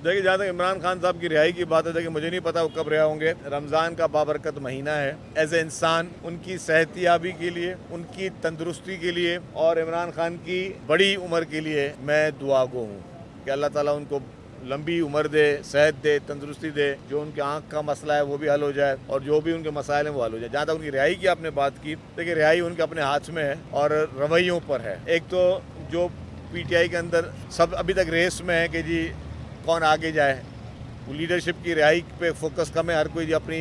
देखिए, जहाँ तक इमरान खान साहब की रिहाई की बात है, देखिए मुझे नहीं पता वो कब रिहा होंगे। रमज़ान का बाबरकत महीना है। एज ए इंसान उनकी सेहतियाबी के लिए, उनकी तंदुरुस्ती के लिए और इमरान खान की बड़ी उम्र के लिए मैं दुआगो हूँ कि अल्लाह ताला उनको लंबी उम्र दे, सेहत दे, तंदुरुस्ती दे, जो उनके आँख का मसला है वो भी हल हो जाए और जो भी उनके मसाइल हैं वो हल हो जाए। जहाँ तक उनकी रिहाई की आपने बात की, देखिए रिहाई उनके अपने हाथ में है और रवैयों पर है। एक तो जो पीटीआई के अंदर सब अभी तक रेस में है कि जी कौन आगे जाए, वो लीडरशिप की रिहाई पे फोकस कम है। हर कोई अपनी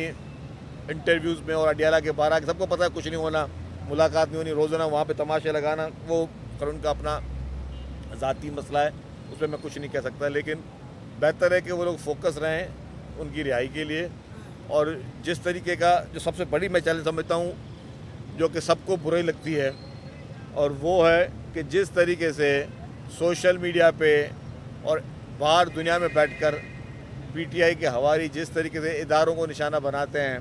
इंटरव्यूज़ में और अडियाला के बाहर सबको पता है कुछ नहीं होना, मुलाकात नहीं होनी, रोज़ाना वहाँ पे तमाशे लगाना, वो कर उनका अपना ज़ाती मसला है, उस पर मैं कुछ नहीं कह सकता। लेकिन बेहतर है कि वो लोग फोकस रहें उनकी रिहाई के लिए। और जिस तरीके का जो सबसे बड़ी मैं चैलेंज समझता हूँ, जो कि सबको बुरी लगती है, और वो है कि जिस तरीके से सोशल मीडिया पे और बाहर दुनिया में बैठकर पीटीआई के हवारी जिस तरीके से इदारों को निशाना बनाते हैं,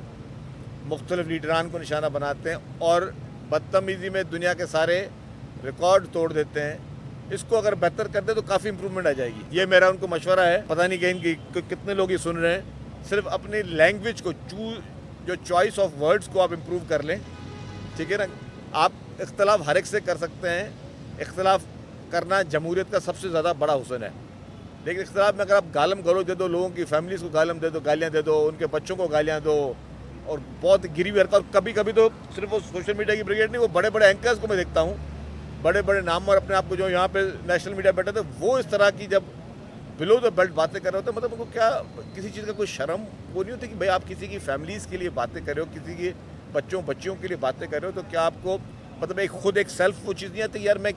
मुख्तलिफ लीडरान को निशाना बनाते हैं और बदतमीज़ी में दुनिया के सारे रिकॉर्ड तोड़ देते हैं, इसको अगर बेहतर कर दे तो काफ़ी इंप्रूवमेंट आ जाएगी। ये मेरा उनको मशवरा है। पता नहीं कि इनकी कितने लोग ये सुन रहे हैं। सिर्फ अपनी लैंग्वेज को जो चॉइस ऑफ वर्ड्स को आप इम्प्रूव कर लें, ठीक है ना। आप इख्तलाफ हर एक से कर सकते हैं, इख्तलाफ करना जमहूरियत का सबसे ज़्यादा बड़ा हुस्न है। लेकिन इख्तलाफ में अगर आप गालम गलोच दे दो, लोगों की फैमिलीज़ को गालम दे दो, गालियाँ दे दो, उनके बच्चों को गालियाँ दो और बहुत गिरी हुई हरकत। कभी कभी तो सिर्फ वो सोशल मीडिया की ब्रिगेड नहीं, वो बड़े बड़े एंकर्स को मैं देखता हूँ, बड़े बड़े नाम और अपने आप को जो यहाँ पे नेशनल मीडिया बैठे थे, वो इस तरह की जब बिलो द बेल्ट बातें कर रहे होते, मतलब उनको क्या किसी चीज़ का कोई शर्म वो नहीं होती कि भाई आप किसी की फैमिलीज़ के लिए बातें कर रहे हो, किसी के बच्चों के लिए बातें कर रहे हो, तो क्या आपको मतलब एक खुद एक सेल्फ वो चीज़ नहीं आती यार मैं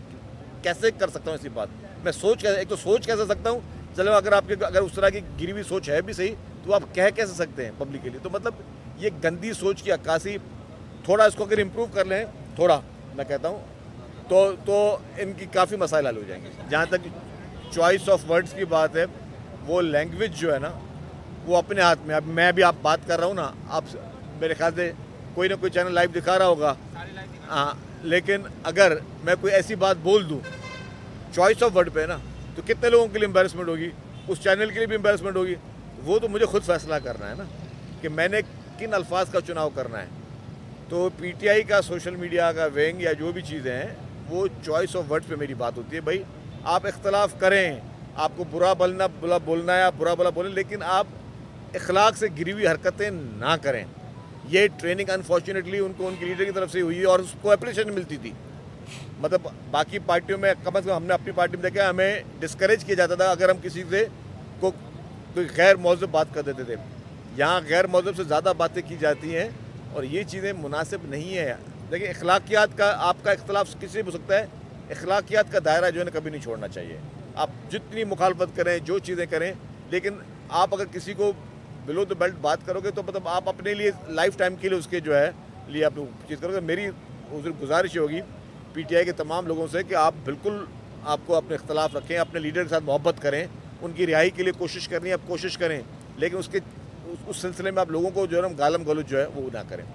कैसे कर सकता हूँ ऐसी बात। मैं एक तो सोच कैसे सकता हूँ, चलो अगर उस तरह की गिरी हुई सोच है भी सही, तो आप कह कैसे सकते हैं पब्लिक के लिए। तो मतलब ये गंदी सोच की अक्कासी, थोड़ा इसको अगर इम्प्रूव कर लें, थोड़ा मैं कहता हूँ, तो इनकी काफ़ी मसाइल हल हो जाएंगे। जहाँ तक चॉइस ऑफ वर्ड्स की बात है, वो लैंग्वेज जो है ना वो अपने हाथ में। अब मैं भी आप बात कर रहा हूँ ना, आप मेरे ख्याल से कोई ना कोई चैनल लाइव दिखा रहा होगा, हाँ, लेकिन अगर मैं कोई ऐसी बात बोल दूँ चॉइस ऑफ वर्ड पे ना, तो कितने लोगों के लिए एम्बैरेसमेंट होगी, उस चैनल के लिए भी एम्बैरेसमेंट होगी। वो तो मुझे खुद फैसला करना है ना कि मैंने किन अल्फाज का चुनाव करना है। तो पीटीआई का सोशल मीडिया का विंग या जो भी चीज़ें हैं, वो चॉइस ऑफ वर्ड्स पे मेरी बात होती है। भाई आप इख्तलाफ करें, आपको बुरा बोलना है, आप बुरा भला बोलें, लेकिन आप इखलाक से गिरी हुई हरकतें ना करें। ये ट्रेनिंग अनफॉर्चुनेटली उनको उनकी लीडर की तरफ से हुई है और उसको अप्रिशिएशन मिलती थी। मतलब बाकी पार्टियों में कम से कम हमने अपनी पार्टी में देखा, हमें डिस्करेज किया जाता था अगर हम किसी से को कोई गैर मौजूद बात कर देते थे। यहाँ गैर मौजूद से ज़्यादा बातें की जाती हैं और ये चीज़ें मुनासिब नहीं है। देखिए, अखलाकियात का आपका इख्तलाफ किसी से हो सकता है, अखलाकियात का दायरा जो है ना कभी नहीं छोड़ना चाहिए। आप जितनी मुखालफत करें, जो चीज़ें करें, लेकिन आप अगर किसी को बिलो द बेल्ट बात करोगे तो मतलब आप अपने लिए लाइफ टाइम के लिए उसके जो है लिए आप चीज़ करोगे। मेरी गुजारिश होगी पीटीआई के तमाम लोगों से कि आप बिल्कुल आपको अपने इख्तलाफ रखें, अपने लीडर के साथ मोहब्बत करें, उनकी रिहाई के लिए कोशिश करनी है आप कोशिश करें, लेकिन उस सिलसिले में आप लोगों को जो है ना गालम गलौज जो है वो ना करें।